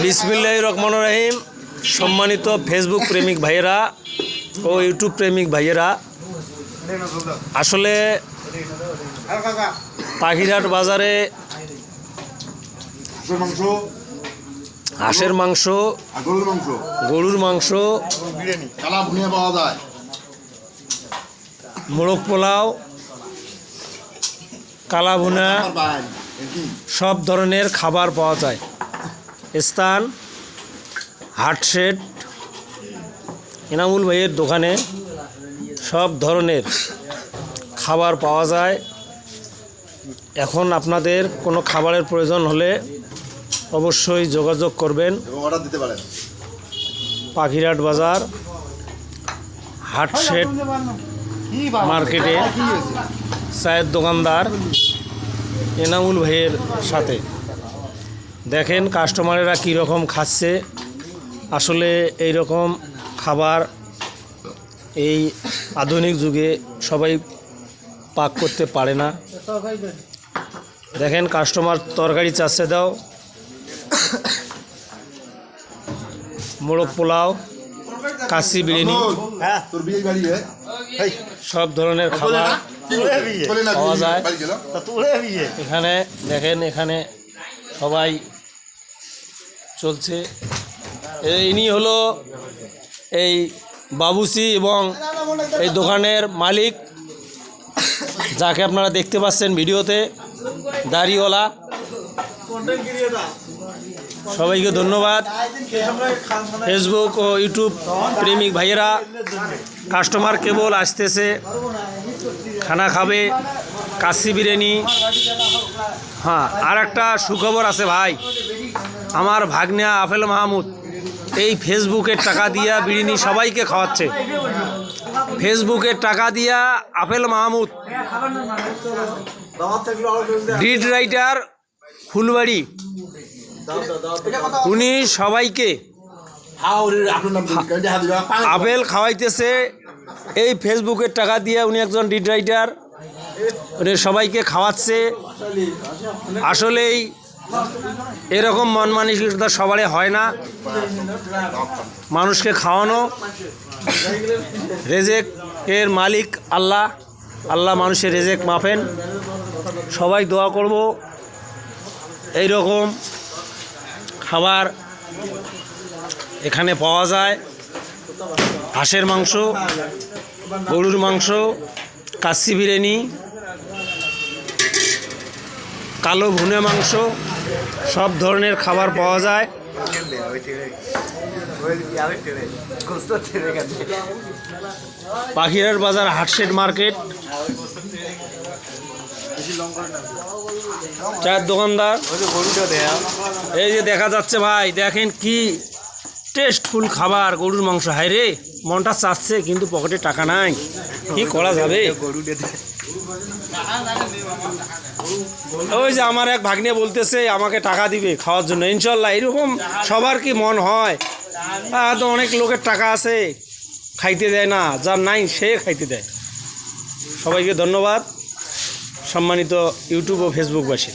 বিসমিল্লাহির রহমানির রহিম। সম্মানিত ফেসবুক প্রেমিক ভাইয়েরা ও ইউটিউব প্রেমিক ভাইয়েরা, আসলে পাখিরহাট বাজারে হাঁসের মাংস, গরুর মাংস, পাওয়া যায়, মোরগ পোলাও, কালা ভুনা, সব ধরনের খাবার পাওয়া যায়। স্থান হাটশেড এনামুল ভাইয়ের দোকানে সব ধরনের খাবার পাওয়া যায়। এখন আপনাদের কোনো খাবারের প্রয়োজন হলে অবশ্যই যোগাযোগ করবেন। অর্ডার দিতে পারেন। পাখিরহাট বাজার হাটশেড মার্কেটে চায়ের দোকানদার এনামুল ভাইয়ের সাথে দেখেন কাস্টমারেরা কীরকম খাচ্ছে। আসলে এই রকম খাবার এই আধুনিক যুগে সবাই পাক করতে পারে না। দেখেন কাস্টমার তরকারি চাচ্ছে, দাও মোরগ পোলাও, কাশি বিরিয়ানি, সব ধরনের খাবার পাওয়া যায় এখানে। দেখেন এখানে সবাই চলছে। ইনি হলো এই বাবুসি এবং এই দোকানের মালিক, যাকে আপনারা দেখতে পাচ্ছেন ভিডিওতে, দাড়িওয়ালা। সবাইকে ধন্যবাদ। ফেসবুক ও ইউটিউব প্রেমিক ভাইয়েরা, কাস্টমার কেবল আসতেছে, খানা খাবে, কাশি বিরিয়ানি। হ্যাঁ, আর একটা সুখবর আছে ভাই, আমার ভাগ্নে আফেল মাহমুদ এই ফেসবুকের টাকা দিয়া বিরিয়ানি সবাইকে খাওয়াচ্ছে। ফেসবুকের টাকা দিয়া আফেল মাহমুদ, ডিড রাইটার, ফুলবাড়ি, উনি সবাইকে আপেল খাওয়াইতেছে এই ফেসবুকের টাকা দিয়ে। উনি একজন ডিড রাইটার, উনি সবাইকে খাওয়াচ্ছে। আসলেই এরকম মন মানসিকতা সবারই হয় না। মানুষকে খাওয়ানো, রেজেক এর মালিক আল্লাহ, আল্লাহ মানুষের রেজেক মাপেন। সবাই দোয়া করব এই রকম খাবার এখানে পাওয়া যায়। হাঁসের মাংস, গরুর মাংস, কাশি বিরিয়ানি, কালো ভুনে মাংস, সব ধরনের খাবার পাওয়া যায়। পাখিরহাট বাজার হাটশেড মার্কেট, চায়ের দোকানদার। এই যে দেখা যাচ্ছে ভাই, দেখেন কি টেস্টফুল খাবার, গরুর মাংস। হায় রে, মনটা চাচ্ছে কিন্তু পকেটে টাকা নাই, কি করা যাবে। ওই যে আমার এক ভাগ্নে বলতেছে আমাকে টাকা দিবে খাওয়ার জন্য, ইনশাল্লাহ। এরকম সবার কি মন হয়? তো অনেক লোকের টাকা আছে, খাইতে দেয় না, যার নাই সে খাইতে দেয়। সবাইকে ধন্যবাদ, সম্মানিত ইউটিউব ও ফেসবুকবাসী।